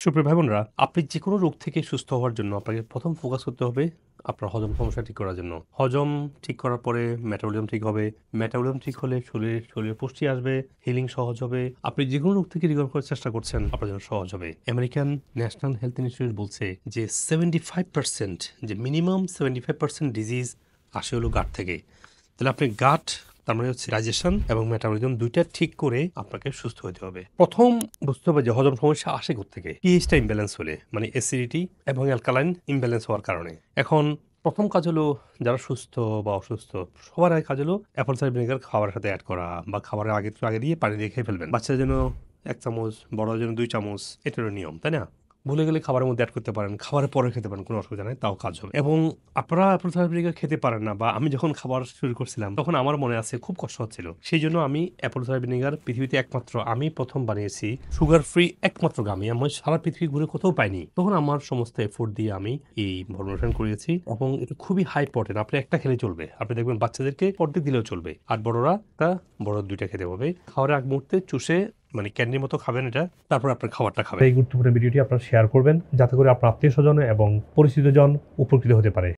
সুপ্রিয় ভাই বোনরা, আপনি যে কোনো রোগ থেকে সুস্থ হওয়ার জন্য আপনাকে প্রথম ফোকাস করতে হবে আপনার হজম সমস্যা ঠিক করার জন্য। হজম ঠিক করার পরে মেটাবলিজম ঠিক হবে। মেটাবলিজম ঠিক হলে শরীরে পুষ্টি আসবে, হিলিং সহজ হবে। আপনি যে কোনো রোগ থেকে রিকভার করার চেষ্টা করছেন, আপনার জন্য সহজ হবে। আমেরিকান ন্যাশনাল হেলথ ইনস্টিটিউট বলছে যে 75%, যে মিনিমাম 75% ডিজিজ আসে হলো গাট থেকে। তাহলে আপনি গাট, তার মানে হচ্ছে ডাইজেশন এবং মেটাবলিজম দুইটা ঠিক করে আপনাকে সুস্থ হতে হবে। প্রথম বুঝতে হবে যে হজম সমস্যা আসে কোত্থেকে। পিএইচটা ইমব্যালেন্স হলে, মানে অ্যাসিডিটি এবং অ্যালকালাইন ইমব্যালেন্স হওয়ার কারণে। এখন প্রথম কাজ হলো, যারা সুস্থ বা অসুস্থ সবার আগে কাজ হলো অ্যাপল সাইডার ভিনেগার খাবারের সাথে অ্যাড করা, বা খাবারের আগে দিয়ে পানি দিয়ে খেয়ে ফেলবেন। বাচ্চাদের জন্য 1 চামচ, বড়দের জন্য 2 চামচ, এটা হলো নিয়ম, তাই না? ভুলে গেলে খাবারের মধ্যে অ্যাড করতে পারেন, খাবারের পরে খেতে পারেন, কোনো অসুবিধা নেই, তাও কাজ হবে। এবং আপনারা অ্যাপল সাইডার ভিনেগার খেতে পারেন না, বা আমি যখন খাবার শুরু করছিলাম তখন আমার মনে আছে খুব কষ্ট হচ্ছিল। সেই জন্য আমি অ্যাপল সাইডার ভিনেগার পৃথিবীতে একমাত্র আমি প্রথম বানিয়েছি, সুগার ফ্রি একমাত্র গামি। আমি সারা পৃথিবী ঘুরে কোথাও পাইনি। তখন আমার সমস্ত এফোর্ট দিয়ে আমি এই ফর্মুলেশন করেছি, এবং এটা খুবই হাই প্রোটিন। আপনি একটা খেলে চলবে, আপনি দেখবেন বাচ্চাদেরকে অর্ধেক দিলেও চলবে, আর বড়রা বড় 2টা খেতে হবে। খাওয়ার আগ মুহূর্তে চুষে, মানে ক্যান্ডির মতো খাবেন এটা, তারপর আপনার খাবারটা খাবেন। এই গুরুত্বপূর্ণ ভিডিওটি আপনারা শেয়ার করবেন, যাতে করে আপনার আত্মীয় স্বজন এবং পরিচিতজন উপকৃত হতে পারে।